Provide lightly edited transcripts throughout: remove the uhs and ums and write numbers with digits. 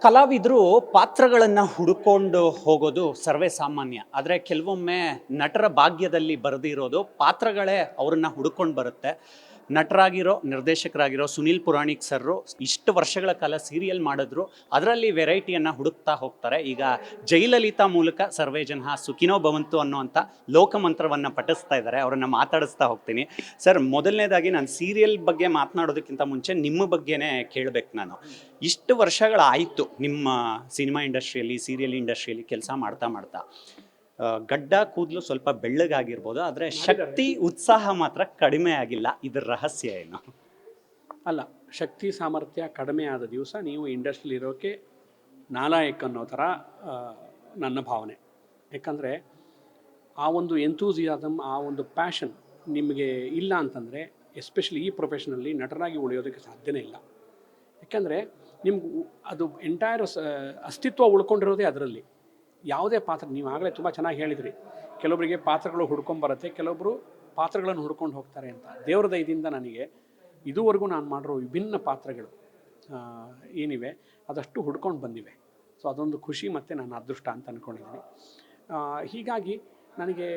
ಕಲಾವಿದರು ಪಾತ್ರಗಳನ್ನು ಹುಡುಕೊಂಡು ಹೋಗೋದು ಸರ್ವೇ ಸಾಮಾನ್ಯ. ಆದರೆ ಕೆಲವೊಮ್ಮೆ ನಟರ ಭಾಗ್ಯದಲ್ಲಿ ಬರೆದಿರೋದು ಪಾತ್ರಗಳೇ ಅವ್ರನ್ನ ಹುಡುಕೊಂಡು ಬರುತ್ತೆ. ನಟರಾಗಿರೋ, ನಿರ್ದೇಶಕರಾಗಿರೋ ಸುನೀಲ್ ಪುರಾಣಿಕ್ ಸರ್ರು ಇಷ್ಟು ವರ್ಷಗಳ ಕಾಲ ಸೀರಿಯಲ್ ಮಾಡಿದ್ರು, ಅದರಲ್ಲಿ ವೆರೈಟಿಯನ್ನು ಹುಡುಕ್ತಾ ಹೋಗ್ತಾರೆ. ಈಗ ಜಯಲಲಿತಾ ಮೂಲಕ ಸರ್ವೇ ಜನ ಸುಖಿನೋ ಭವಂತು ಅನ್ನೋಂಥ ಲೋಕಮಂತ್ರವನ್ನು ಪಠಿಸ್ತಾ ಇದ್ದಾರೆ. ಅವರನ್ನು ಮಾತಾಡಿಸ್ತಾ ಹೋಗ್ತೀನಿ. ಸರ್, ಮೊದಲನೇದಾಗಿ ನಾನು ಸೀರಿಯಲ್ ಬಗ್ಗೆ ಮಾತನಾಡೋದಕ್ಕಿಂತ ಮುಂಚೆ ನಿಮ್ಮ ಬಗ್ಗೆನೇ ಕೇಳಬೇಕು ನಾನು. ಇಷ್ಟು ವರ್ಷಗಳಾಯಿತು ನಿಮ್ಮ ಸಿನಿಮಾ ಇಂಡಸ್ಟ್ರಿಯಲ್ಲಿ, ಸೀರಿಯಲ್ ಇಂಡಸ್ಟ್ರಿಯಲ್ಲಿ ಕೆಲಸ ಮಾಡ್ತಾ ಮಾಡ್ತಾ ಗಡ್ಡ ಕೂದಲು ಸ್ವಲ್ಪ ಬೆಳ್ಳಗಾಗಿರ್ಬೋದು, ಆದರೆ ಶಕ್ತಿ ಉತ್ಸಾಹ ಮಾತ್ರ ಕಡಿಮೆ ಆಗಿಲ್ಲ. ಇದರ ರಹಸ್ಯ ಏನು? ಅಲ್ಲ, ಶಕ್ತಿ ಸಾಮರ್ಥ್ಯ ಕಡಿಮೆ ಆದ ದಿವಸ ನೀವು ಇಂಡಸ್ಟ್ರಿಲಿ ಇರೋಕ್ಕೆ ನಾಲಾಯಕ್ ಅನ್ನೋ ಥರ ನನ್ನ ಭಾವನೆ. ಯಾಕಂದರೆ ಆ ಒಂದು ಎಂತೂಸಿಯಾಸಮ್, ಆ ಒಂದು ಪ್ಯಾಷನ್ ನಿಮಗೆ ಇಲ್ಲ ಅಂತಂದರೆ, ಎಸ್ಪೆಷಲಿ ಈ ಪ್ರೊಫೆಷನಲ್ಲಿ ನಟರಾಗಿ ಉಳಿಯೋದಕ್ಕೆ ಸಾಧ್ಯನೇ ಇಲ್ಲ. ಯಾಕಂದರೆ ನಿಮ್ಗೆ ಅದು ಎಂಟೈರ್ ಅಸ್ತಿತ್ವ ಉಳ್ಕೊಂಡಿರೋದೇ ಅದರಲ್ಲಿ. ಯಾವುದೇ ಪಾತ್ರ, ನೀವು ಆಗಲೇ ತುಂಬ ಚೆನ್ನಾಗಿ ಹೇಳಿದ್ರಿ, ಕೆಲವೊಬ್ಬರಿಗೆ ಪಾತ್ರಗಳು ಹುಡ್ಕೊಂಬರುತ್ತೆ, ಕೆಲವೊಬ್ಬರು ಪಾತ್ರಗಳನ್ನು ಹುಡ್ಕೊಂಡು ಹೋಗ್ತಾರೆ ಅಂತ. ದೇವ್ರ ದಯದಿಂದ ನನಗೆ ಇದುವರೆಗೂ ನಾನು ಮಾಡಿರೋ ವಿಭಿನ್ನ ಪಾತ್ರಗಳು ಏನಿವೆ ಅದಷ್ಟು ಹುಡ್ಕೊಂಡು ಬಂದಿವೆ. ಸೊ ಅದೊಂದು ಖುಷಿ ಮತ್ತು ನನ್ನ ಅದೃಷ್ಟ ಅಂತ ಅಂದ್ಕೊಂಡಿದ್ದೀನಿ. ಹೀಗಾಗಿ ನನಗೆ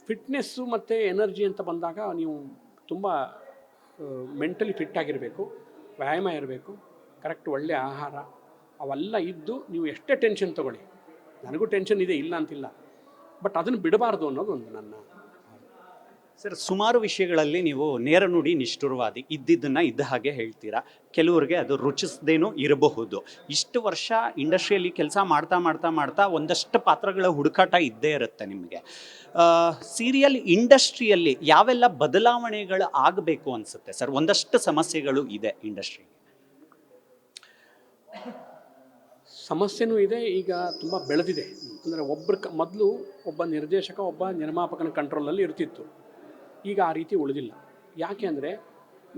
ಫಿಟ್ನೆಸ್ಸು ಮತ್ತು ಎನರ್ಜಿ ಅಂತ ಬಂದಾಗ ನೀವು ತುಂಬ ಮೆಂಟಲಿ ಫಿಟ್ಟಾಗಿರಬೇಕು, ವ್ಯಾಯಾಮ ಇರಬೇಕು, ಕರೆಕ್ಟ್ ಒಳ್ಳೆಯ ಆಹಾರ ಅವೆಲ್ಲ ಇದ್ದು ನೀವು ಎಷ್ಟೇ ಟೆನ್ಷನ್ ತೊಗೊಳ್ಳಿ, ನನಗೂ ಟೆನ್ಷನ್ ಇದೆ ಇಲ್ಲ ಅಂತಿಲ್ಲ, ಬಟ್ ಅದನ್ನು ಬಿಡಬಾರ್ದು ಅನ್ನೋದು ಒಂದು ನನ್ನ. ಸರ್, ಸುಮಾರು ವಿಷಯಗಳಲ್ಲಿ ನೀವು ನೇರ ನುಡಿ ನಿಷ್ಠುರವಾದಿ, ಇದ್ದಿದ್ದನ್ನು ಇದ್ದ ಹಾಗೆ ಹೇಳ್ತೀರಾ. ಕೆಲವ್ರಿಗೆ ಅದು ರುಚಿಸದೇನೂ ಇರಬಹುದು. ಇಷ್ಟು ವರ್ಷ ಇಂಡಸ್ಟ್ರಿಯಲ್ಲಿ ಕೆಲಸ ಮಾಡ್ತಾ ಮಾಡ್ತಾ ಮಾಡ್ತಾ ಒಂದಷ್ಟು ಪಾತ್ರಗಳ ಹುಡುಕಾಟ ಇದ್ದೇ ಇರುತ್ತೆ ನಿಮಗೆ. ಸೀರಿಯಲ್ ಇಂಡಸ್ಟ್ರಿಯಲ್ಲಿ ಯಾವೆಲ್ಲ ಬದಲಾವಣೆಗಳು ಆಗಬೇಕು ಅನಿಸುತ್ತೆ ಸರ್? ಒಂದಷ್ಟು ಸಮಸ್ಯೆಗಳು ಇದೆ ಇಂಡಸ್ಟ್ರಿಗೆ. ಸಮಸ್ಯೆನೂ ಇದೆ, ಈಗ ತುಂಬ ಬೆಳೆದಿದೆ. ಅಂದರೆ ಮೊದಲು ಒಬ್ಬ ನಿರ್ದೇಶಕ, ಒಬ್ಬ ನಿರ್ಮಾಪಕನ ಕಂಟ್ರೋಲಲ್ಲಿ ಇರ್ತಿತ್ತು. ಈಗ ಆ ರೀತಿ ಉಳಿದಿಲ್ಲ. ಯಾಕೆ ಅಂದರೆ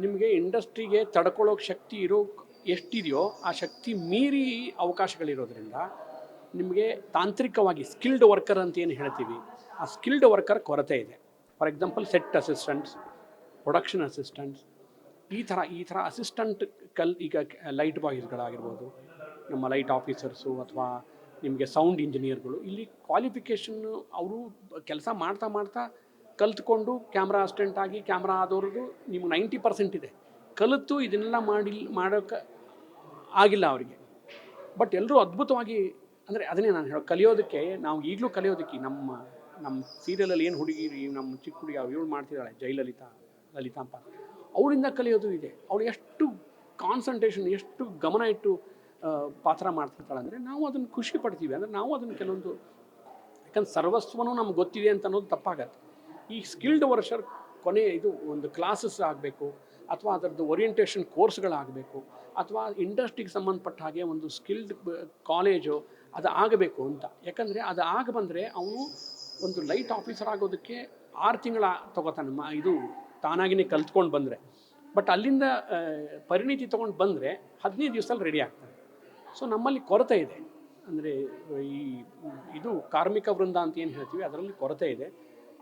ನಿಮಗೆ ಇಂಡಸ್ಟ್ರಿಗೆ ತಡ್ಕೊಳ್ಳೋಕೆ ಶಕ್ತಿ ಎಷ್ಟಿದೆಯೋ ಆ ಶಕ್ತಿ ಮೀರಿ ಅವಕಾಶಗಳಿರೋದ್ರಿಂದ ನಿಮಗೆ ತಾಂತ್ರಿಕವಾಗಿ ಸ್ಕಿಲ್ಡ್ ವರ್ಕರ್ ಅಂತ ಏನು ಹೇಳ್ತೀವಿ, ಆ ಸ್ಕಿಲ್ಡ್ ವರ್ಕರ್ ಕೊರತೆ ಇದೆ. For example set assistants, production assistants, ಈ ಥರ ಅಸಿಸ್ಟೆಂಟ್ ಈಗ ಲೈಟ್ ಬಾಯ್ಸ್ಗಳಾಗಿರ್ಬೋದು, ನಮ್ಮ ಲೈಟ್ ಆಫೀಸರ್ಸು, ಅಥವಾ ನಿಮಗೆ ಸೌಂಡ್ ಇಂಜಿನಿಯರ್ಗಳು. ಇಲ್ಲಿ ಕ್ವಾಲಿಫಿಕೇಷನ್ನು ಅವರು ಕೆಲಸ ಮಾಡ್ತಾ ಮಾಡ್ತಾ ಕಲಿತ್ಕೊಂಡು ಕ್ಯಾಮ್ರಾ ಅಸಿಸ್ಟೆಂಟ್ ಆಗಿ ಕ್ಯಾಮ್ರಾ ಆದವ್ರದ್ದು ನಿಮ್ಗೆ 90% ಇದೆ. ಕಲಿತು ಇದನ್ನೆಲ್ಲ ಮಾಡೋಕ್ಕೆ ಆಗಿಲ್ಲ ಅವರಿಗೆ. ಬಟ್ ಎಲ್ಲರೂ ಅದ್ಭುತವಾಗಿ, ಅಂದರೆ ಅದನ್ನೇ ನಾನು ಹೇಳೋ, ಕಲಿಯೋದಕ್ಕೆ ನಾವು ಈಗಲೂ ಕಲಿಯೋದಕ್ಕೆ ನಮ್ಮ ಸೀರಿಯಲಲ್ಲಿ ಏನು ಹುಡುಗಿರಿ, ನಮ್ಮ ಚಿಕ್ಕ ಹುಡುಗಿ ಇವಳು ಮಾಡ್ತಿದ್ದಾಳೆ ಲಲಿತಾಂಪ, ಅವಳಿಂದ ಕಲಿಯೋದು ಇದೆ. ಅವಳು ಎಷ್ಟು ಕಾನ್ಸಂಟ್ರೇಷನ್, ಎಷ್ಟು ಗಮನ ಇಟ್ಟು ಪಾತ್ರ ಮಾಡ್ತಿರ್ತಾಳೆ ಅಂದರೆ ನಾವು ಅದನ್ನು ಖುಷಿ ಪಡ್ತೀವಿ. ಅಂದರೆ ನಾವು ಅದನ್ನು ಕೆಲವೊಂದು, ಯಾಕಂದ್ರೆ ಸರ್ವಸ್ವನೂ ನಮ್ಗೆ ಗೊತ್ತಿದೆ ಅಂತ ಅನ್ನೋದು ತಪ್ಪಾಗತ್ತೆ. ಈ ಸ್ಕಿಲ್ಡ್ ವರ್ಷರ್ ಇದು ಒಂದು ಕ್ಲಾಸಸ್ ಆಗಬೇಕು, ಅಥವಾ ಅದರದ್ದು ಓರಿಯೆಂಟೇಷನ್ ಕೋರ್ಸ್ಗಳಾಗಬೇಕು, ಅಥವಾ ಇಂಡಸ್ಟ್ರಿಗೆ ಸಂಬಂಧಪಟ್ಟ ಹಾಗೆ ಒಂದು ಸ್ಕಿಲ್ಡ್ ಕಾಲೇಜು ಅದು ಆಗಬೇಕು ಅಂತ. ಯಾಕಂದರೆ ಅದು ಆಗ ಬಂದರೆ ಅವನು ಒಂದು ಲೈಟ್ ಆಫೀಸರ್ ಆಗೋದಕ್ಕೆ 6 ತಿಂಗಳ ತಗೋತಾನೆ, ಇದು ತಾನಾಗಿನೇ ಕಲ್ತ್ಕೊಂಡು ಬಂದರೆ. ಬಟ್ ಅಲ್ಲಿಂದ ಪರಿಣಿತಿ ತೊಗೊಂಡು ಬಂದರೆ 15 ದಿವಸದಲ್ಲಿ ರೆಡಿ ಆಗ್ತಾನೆ. ಸೊ ನಮ್ಮಲ್ಲಿ ಕೊರತೆ ಇದೆ. ಅಂದರೆ ಇದು ಕಾರ್ಮಿಕ ವೃಂದ ಅಂತ ಏನು ಹೇಳ್ತೀವಿ, ಅದರಲ್ಲಿ ಕೊರತೆ ಇದೆ.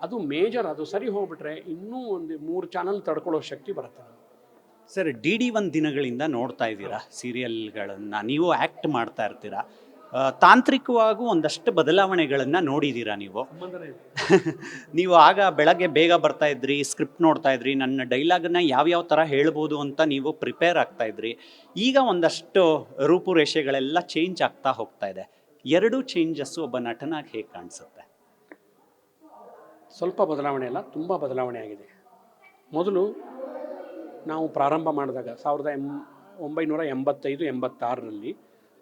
ಅದು ಮೇಜರ್. ಅದು ಸರಿ ಹೋಗ್ಬಿಟ್ರೆ ಇನ್ನೂ ಒಂದು 3 ಚಾನಲ್ ತಡ್ಕೊಳ್ಳೋ ಶಕ್ತಿ ಬರುತ್ತೆ. ಸರ್, DD1 ದಿನಗಳಿಂದ ನೋಡ್ತಾ ಇದ್ದೀರಾ ಸೀರಿಯಲ್ಗಳನ್ನು, ನೀವು ಆ್ಯಕ್ಟ್ ಮಾಡ್ತಾ ಇರ್ತೀರಾ. ತಾಂತ್ರಿಕವಾಗೂ ಒಂದಷ್ಟು ಬದಲಾವಣೆಗಳನ್ನು ನೋಡಿದ್ದೀರಾ ನೀವು. ನೀವು ಆಗ ಬೆಳಗ್ಗೆ ಬೇಗ ಬರ್ತಾ ಇದ್ರಿ, ಸ್ಕ್ರಿಪ್ಟ್ ನೋಡ್ತಾ ಇದ್ರಿ, ನನ್ನ ಡೈಲಾಗನ್ನು ಯಾವ್ಯಾವ ಥರ ಹೇಳ್ಬೋದು ಅಂತ ನೀವು ಪ್ರಿಪೇರ್ ಆಗ್ತಾ ಇದ್ರಿ. ಈಗ ಒಂದಷ್ಟು ರೂಪುರೇಷೆಗಳೆಲ್ಲ ಚೇಂಜ್ ಆಗ್ತಾ ಹೋಗ್ತಾ ಇದೆ. ಎರಡೂ ಚೇಂಜಸ್ಸು ಒಬ್ಬ ನಟನಾಗಿ ಹೇಗೆ ಕಾಣಿಸುತ್ತೆ? ಸ್ವಲ್ಪ ಬದಲಾವಣೆ ಅಲ್ಲ, ತುಂಬ ಬದಲಾವಣೆ ಆಗಿದೆ. ಮೊದಲು ನಾವು ಪ್ರಾರಂಭ ಮಾಡಿದಾಗ 1985-86ರಲ್ಲಿ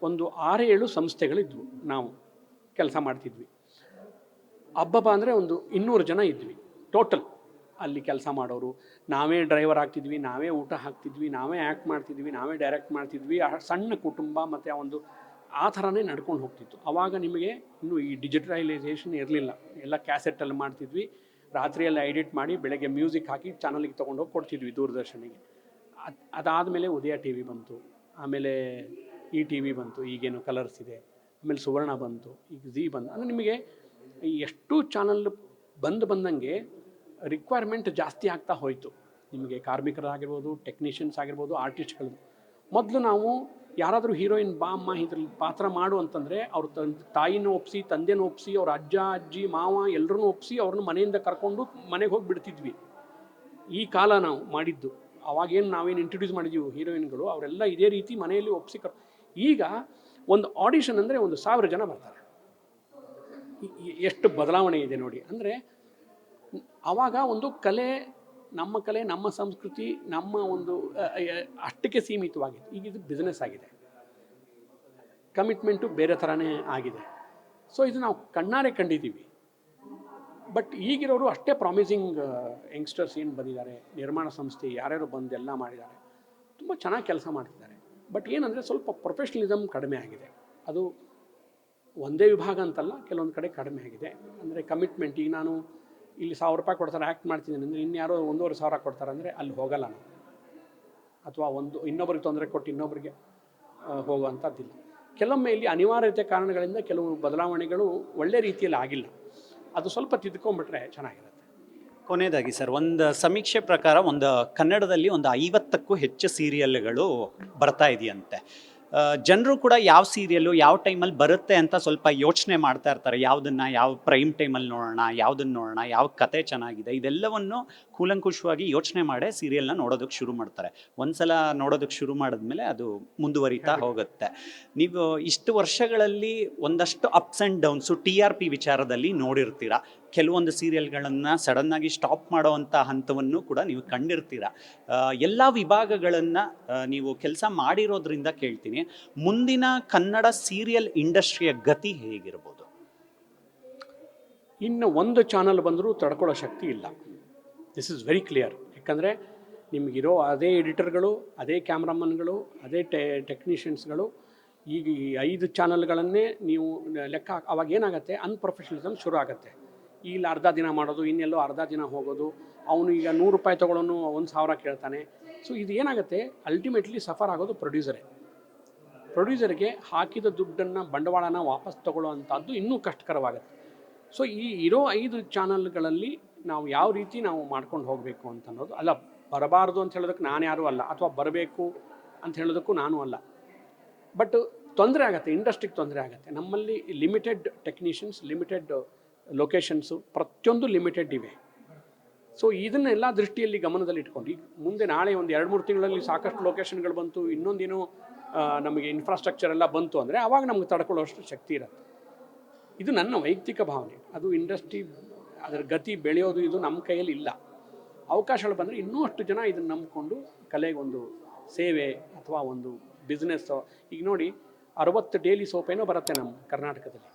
ಒಂದು 6-7 ಸಂಸ್ಥೆಗಳಿದ್ವು. ನಾವು ಕೆಲಸ ಮಾಡ್ತಿದ್ವಿ. ಹಬ್ಬ ಅಂದರೆ ಒಂದು 200 ಜನ ಇದ್ವಿ ಟೋಟಲ್ ಅಲ್ಲಿ ಕೆಲಸ ಮಾಡೋರು. ನಾವೇ ಡ್ರೈವರ್ ಆಗ್ತಿದ್ವಿ, ನಾವೇ ಊಟ ಹಾಕ್ತಿದ್ವಿ, ನಾವೇ ಆ್ಯಕ್ಟ್ ಮಾಡ್ತಿದ್ವಿ, ನಾವೇ ಡೈರೆಕ್ಟ್ ಮಾಡ್ತಿದ್ವಿ. ಸಣ್ಣ ಕುಟುಂಬ ಮತ್ತು ಆ ಥರನೇ ನಡ್ಕೊಂಡು ಹೋಗ್ತಿತ್ತು. ಆವಾಗ ನಿಮಗೆ ಇನ್ನೂ ಈ ಡಿಜಿಟಲೈಸೇಷನ್ ಇರಲಿಲ್ಲ. ಎಲ್ಲ ಕ್ಯಾಸೆಟ್ಟಲ್ಲಿ ಮಾಡ್ತಿದ್ವಿ, ರಾತ್ರಿಯಲ್ಲಿ ಎಡಿಟ್ ಮಾಡಿ ಬೆಳಗ್ಗೆ ಮ್ಯೂಸಿಕ್ ಹಾಕಿ ಚಾನಲಿಗೆ ತೊಗೊಂಡೋಗಿ ಕೊಡ್ತಿದ್ವಿ ದೂರದರ್ಶನಿಗೆ. ಅದಾದಮೇಲೆ ಉದಯ ಟಿ ವಿ ಬಂತು, ಆಮೇಲೆ ETV ಬಂತು, ಈಗೇನು ಕಲರ್ಸ್ ಇದೆ, ಆಮೇಲೆ ಸುವರ್ಣ ಬಂತು, ಈಗ ಜಿ ಬಂತು. ಅಂದರೆ ನಿಮಗೆ ಎಷ್ಟು ಚಾನಲ್ ಬಂದಂಗೆ ರಿಕ್ವೈರ್ಮೆಂಟ್ ಜಾಸ್ತಿ ಆಗ್ತಾ ಹೋಯಿತು. ನಿಮಗೆ ಕಾರ್ಮಿಕರಾಗಿರ್ಬೋದು, ಟೆಕ್ನಿಷಿಯನ್ಸ್ ಆಗಿರ್ಬೋದು, ಆರ್ಟಿಸ್ಟ್ಗಳು. ಮೊದಲು ನಾವು ಯಾರಾದರೂ ಹೀರೋಯಿನ್ ಬಾ ಅಮ್ಮ ಇದ್ರಲ್ಲಿ ಪಾತ್ರ ಮಾಡು ಅಂತಂದರೆ ಅವ್ರ ತಾಯಿನ ಒಪ್ಪಿಸಿ, ತಂದೆನ ಒಪ್ಪಿಸಿ, ಅವ್ರ ಅಜ್ಜ ಅಜ್ಜಿ ಮಾವ ಎಲ್ಲರನ್ನೂ ಒಪ್ಪಿಸಿ ಅವ್ರನ್ನ ಮನೆಯಿಂದ ಕರ್ಕೊಂಡು ಮನೆಗೆ ಹೋಗಿ ಬಿಡ್ತಿದ್ವಿ. ಈ ಕಾಲ ನಾವು ಮಾಡಿದ್ದು. ಅವಾಗೇನು ನಾವೇನು ಇಂಟ್ರೊಡ್ಯೂಸ್ ಮಾಡಿದ್ದೀವಿ ಹೀರೋಯಿನ್ಗಳು, ಅವರೆಲ್ಲ ಇದೇ ರೀತಿ ಮನೆಯಲ್ಲಿ ಒಪ್ಪಿಸಿ ಈಗ ಒಂದು ಆಡಿಷನ್ ಅಂದರೆ 1,000 ಜನ ಬರ್ತಾರೆ. ಎಷ್ಟು ಬದಲಾವಣೆ ಇದೆ ನೋಡಿ. ಅಂದರೆ ಆವಾಗ ಒಂದು ಕಲೆ, ನಮ್ಮ ಸಂಸ್ಕೃತಿ, ನಮ್ಮ ಒಂದು ಅಷ್ಟಕ್ಕೆ ಸೀಮಿತವಾಗಿತ್ತು. ಈಗ ಇದು ಬಿಸ್ನೆಸ್ ಆಗಿದೆ, ಕಮಿಟ್ಮೆಂಟು ಬೇರೆ ಥರನೇ ಆಗಿದೆ. ಸೊ ಇದು ನಾವು ಕಣ್ಣಾರೆ ಕಂಡಿದ್ದೀವಿ. ಬಟ್ ಈಗಿರೋರು ಅಷ್ಟೇ ಪ್ರಾಮಿಸಿಂಗ್ ಯಂಗ್ಸ್ಟರ್ಸ್ ಏನು ಬಂದಿದ್ದಾರೆ, ನಿರ್ಮಾಣ ಸಂಸ್ಥೆ ಯಾರ್ಯಾರು ಬಂದು ಎಲ್ಲ ಮಾಡಿದ್ದಾರೆ, ತುಂಬ ಚೆನ್ನಾಗಿ ಕೆಲಸ ಮಾಡ್ತಿದ್ದಾರೆ. ಬಟ್ ಏನಂದರೆ ಸ್ವಲ್ಪ ಪ್ರೊಫೆಷ್ನಲಿಸಮ್ ಕಡಿಮೆ ಆಗಿದೆ. ಅದು ಒಂದೇ ವಿಭಾಗ ಅಂತಲ್ಲ, ಕೆಲವೊಂದು ಕಡೆ ಕಡಿಮೆ ಆಗಿದೆ. ಅಂದರೆ ಕಮಿಟ್ಮೆಂಟ್, ಈಗ ನಾನು ಇಲ್ಲಿ 1,000 ರೂಪಾಯಿ ಕೊಡ್ತಾರೆ ಆ್ಯಕ್ಟ್ ಮಾಡ್ತಿದ್ದೀನಿ ಅಂದರೆ ಇನ್ಯಾರೋ 1,500 ಕೊಡ್ತಾರೆ ಅಂದರೆ ಅಲ್ಲಿ ಹೋಗಲ್ಲ ನಾನು. ಅಥವಾ ಇನ್ನೊಬ್ಬರಿಗೆ ತೊಂದರೆ ಕೊಟ್ಟು ಇನ್ನೊಬ್ಬರಿಗೆ ಹೋಗುವಂಥದ್ದಿಲ್ಲ. ಕೆಲವೊಮ್ಮೆ ಇಲ್ಲಿ ಅನಿವಾರ್ಯತೆ ಕಾರಣಗಳಿಂದ ಕೆಲವು ಬದಲಾವಣೆಗಳು ಒಳ್ಳೆ ರೀತಿಯಲ್ಲಿ ಆಗಿಲ್ಲ. ಅದು ಸ್ವಲ್ಪ ತಿದ್ಕೊಂಡ್ಬಿಟ್ರೆ ಚೆನ್ನಾಗಿರುತ್ತೆ. ಕೊನೆಯದಾಗಿ ಸರ್, ಒಂದು ಸಮೀಕ್ಷೆ ಪ್ರಕಾರ ಕನ್ನಡದಲ್ಲಿ 50ಕ್ಕೂ ಹೆಚ್ಚು ಸೀರಿಯಲ್ಗಳು ಬರ್ತಾ ಇದೆಯಂತೆ. ಜನರು ಕೂಡ ಯಾವ ಸೀರಿಯಲ್ಲು ಯಾವ ಟೈಮಲ್ಲಿ ಬರುತ್ತೆ ಅಂತ ಸ್ವಲ್ಪ ಯೋಚನೆ ಮಾಡ್ತಾ ಇರ್ತಾರೆ. ಯಾವ ಪ್ರೈಮ್ ಟೈಮಲ್ಲಿ ನೋಡೋಣ, ಯಾವುದನ್ನು ನೋಡೋಣ, ಯಾವ ಕತೆ ಚೆನ್ನಾಗಿದೆ, ಇದೆಲ್ಲವನ್ನು ಕೂಲಂಕುಷವಾಗಿ ಯೋಚನೆ ಮಾಡೇ ಸೀರಿಯಲ್ನ ನೋಡೋದಕ್ಕೆ ಶುರು ಮಾಡ್ತಾರೆ. ಒಂದ್ಸಲ ನೋಡೋದಕ್ಕೆ ಶುರು ಮಾಡಿದ್ಮೇಲೆ ಅದು ಮುಂದುವರಿತಾ ಹೋಗುತ್ತೆ. ನೀವು ಇಷ್ಟು ವರ್ಷಗಳಲ್ಲಿ ಒಂದಷ್ಟು ಅಪ್ಸ್ ಆ್ಯಂಡ್ ಡೌನ್ಸು TRP ವಿಚಾರದಲ್ಲಿ ನೋಡಿರ್ತೀರ. ಕೆಲವೊಂದು ಸೀರಿಯಲ್ಗಳನ್ನು ಸಡನ್ನಾಗಿ ಸ್ಟಾಪ್ ಮಾಡೋವಂಥ ಹಂತವನ್ನು ಕೂಡ ನೀವು ಕಂಡಿರ್ತೀರ. ಎಲ್ಲ ವಿಭಾಗಗಳನ್ನು ನೀವು ಕೆಲಸ ಮಾಡಿರೋದ್ರಿಂದ ಕೇಳ್ತೀನಿ, ಮುಂದಿನ ಕನ್ನಡ ಸೀರಿಯಲ್ ಇಂಡಸ್ಟ್ರಿಯ ಗತಿ ಹೇಗಿರ್ಬೋದು? ಇನ್ನು ಒಂದು ಚಾನಲ್ ಬಂದರೂ ತಡ್ಕೊಳ್ಳೋ ಶಕ್ತಿ ಇಲ್ಲ. This is very clear. ಯಾಕಂದರೆ ನಿಮಗಿರೋ ಅದೇ ಎಡಿಟರ್ಗಳು, ಅದೇ ಕ್ಯಾಮ್ರಾಮನ್ಗಳು, ಅದೇ ಟೆಕ್ನಿಷಿಯನ್ಸ್ಗಳು, ಈಗ ಈ 5 ಚಾನಲ್ಗಳನ್ನೇ ನೀವು ಲೆಕ್ಕ ಅವಾಗ ಏನಾಗುತ್ತೆ, ಅನ್ಪ್ರೊಫೆಷನಲಿಸಮ್ ಶುರು ಆಗುತ್ತೆ. ಇಲ್ಲಿ ಅರ್ಧ ದಿನ ಮಾಡೋದು, ಇನ್ನೆಲ್ಲೋ ಅರ್ಧ ದಿನ ಹೋಗೋದು, ಅವನು ಈಗ 100 ರೂಪಾಯಿ ತೊಗೊಳ್ಳೋನು 1,000 ಕೇಳ್ತಾನೆ. ಸೊ ಇದು ಏನಾಗುತ್ತೆ, ಅಲ್ಟಿಮೇಟ್ಲಿ ಸಫರ್ ಆಗೋದು ಪ್ರೊಡ್ಯೂಸರ್ಗೆ ಹಾಕಿದ ದುಡ್ಡನ್ನು, ಬಂಡವಾಳನ ವಾಪಸ್ ತಗೊಳ್ಳೋ ಅಂಥದ್ದು ಇನ್ನೂ ಕಷ್ಟಕರವಾಗುತ್ತೆ. ಸೊ ಈ ಇರೋ 5 ಚಾನಲ್ಗಳಲ್ಲಿ ನಾವು ಯಾವ ರೀತಿ ನಾವು ಮಾಡ್ಕೊಂಡು ಹೋಗಬೇಕು ಅಂತ ಅನ್ನೋದು ಅಲ್ಲ. ಬರಬಾರ್ದು ಅಂತ ಹೇಳೋದಕ್ಕೆ ನಾನು ಯಾರೂ ಅಲ್ಲ, ಅಥವಾ ಬರಬೇಕು ಅಂತ ಹೇಳೋದಕ್ಕೂ ನಾನು ಅಲ್ಲ. ಬಟ್ ತೊಂದರೆ ಆಗುತ್ತೆ, ಇಂಡಸ್ಟ್ರಿಗೆ ತೊಂದರೆ ಆಗುತ್ತೆ. ನಮ್ಮಲ್ಲಿ ಲಿಮಿಟೆಡ್ ಟೆಕ್ನಿಷಿಯನ್ಸ್, ಲಿಮಿಟೆಡ್ ಲೊಕೇಶನ್ಸು, ಪ್ರತಿಯೊಂದು ಲಿಮಿಟೆಡ್ ಇವೆ. ಸೊ ಇದನ್ನೆಲ್ಲ ದೃಷ್ಟಿಯಲ್ಲಿ ಗಮನದಲ್ಲಿ ಇಟ್ಕೊಂಡು ಈಗ ಮುಂದೆ ನಾಳೆ ಒಂದು 2-3 ತಿಂಗಳಲ್ಲಿ ಸಾಕಷ್ಟು ಲೊಕೇಶನ್ಗಳು ಬಂತು, ಇನ್ನೊಂದೇನೋ ನಮಗೆ ಇನ್ಫ್ರಾಸ್ಟ್ರಕ್ಚರ್ ಎಲ್ಲ ಬಂತು ಅಂದರೆ ಆವಾಗ ನಮ್ಗೆ ತಡ್ಕೊಳ್ಳೋಷ್ಟು ಶಕ್ತಿ ಇರುತ್ತೆ. ಇದು ನನ್ನ ವೈಯಕ್ತಿಕ ಭಾವನೆ. ಅದು ಇಂಡಸ್ಟ್ರಿ ಅದರ ಗತಿ ಬೆಳೆಯೋದು ಇದು ನಮ್ಮ ಕೈಯಲ್ಲಿ ಇಲ್ಲ. ಅವಕಾಶಗಳು ಬಂದರೆ ಇನ್ನೂ ಅಷ್ಟು ಜನ ಇದನ್ನು ನಂಬಿಕೊಂಡು ಕಲೆಗೊಂದು ಸೇವೆ ಅಥವಾ ಒಂದು ಬಿಸ್ನೆಸ್ಸು. ಈಗ ನೋಡಿ 60 ಡೈಲಿ ಸೋಪ್ ಏನೋ ಬರುತ್ತೆ ನಮ್ಮ ಕರ್ನಾಟಕದಲ್ಲಿ.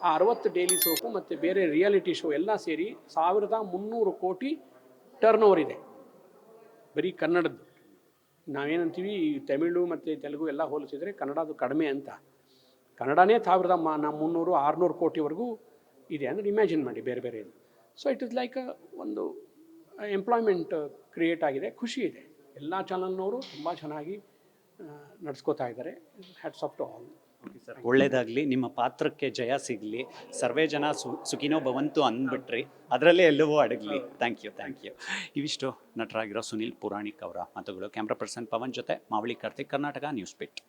ಆ 60 ಡೈಲಿ ಸೋಪು ಮತ್ತು ಬೇರೆ ರಿಯಾಲಿಟಿ ಶೋ ಎಲ್ಲ ಸೇರಿ 1,300 ಕೋಟಿ ಟರ್ನ್ ಓವರ್ ಇದೆ ಬರೀ ಕನ್ನಡದ್ದು. ನಾವೇನಂತೀವಿ ತಮಿಳು ಮತ್ತು ತೆಲುಗು ಎಲ್ಲ ಹೋಲಿಸಿದರೆ ಕನ್ನಡದು ಕಡಿಮೆ ಅಂತ. ಕನ್ನಡನೇ 1,300-600 ಕೋಟಿವರೆಗೂ ಇದೆ ಅಂದರೆ ಇಮ್ಯಾಜಿನ್ ಮಾಡಿ ಬೇರೆ ಬೇರೆ ಇದು. ಸೊ ಇಟ್ ಇಸ್ ಲೈಕ್ ಒಂದು ಎಂಪ್ಲಾಯ್ಮೆಂಟ್ ಕ್ರಿಯೇಟ್ ಆಗಿದೆ, ಖುಷಿ ಇದೆ. ಎಲ್ಲ ಚಾನಲ್ನವರು ತುಂಬ ಚೆನ್ನಾಗಿ ನಡೆಸ್ಕೋತಾ ಇದ್ದಾರೆ. Hats off to all. Okay sir, ಒಳ್ಳೇದಾಗಲಿ, ನಿಮ್ಮ ಪಾತ್ರಕ್ಕೆ ಜಯ ಸಿಗಲಿ, ಸರ್ವೇ ಜನ ಸುಖಿನೋ ಭವಂತು ಅಂದ್ಬಿಟ್ರಿ, ಅದರಲ್ಲೇ ಎಲ್ಲವೂ ಅಡಗಲಿ. Thank you. ಇವಿಷ್ಟು ನಟರಾಗಿರೋ ಸುನಿಲ್ ಪುರಾಣಿಕ್ ಅವರ ಮಾತುಗಳು. ಕ್ಯಾಮ್ರಾ ಪರ್ಸನ್ ಪವನ್ ಜೊತೆ ಮಾವಳಿ ಕಾರ್ತಿಕ್, ಕರ್ನಾಟಕ ನ್ಯೂಸ್ ಬಿಟ್.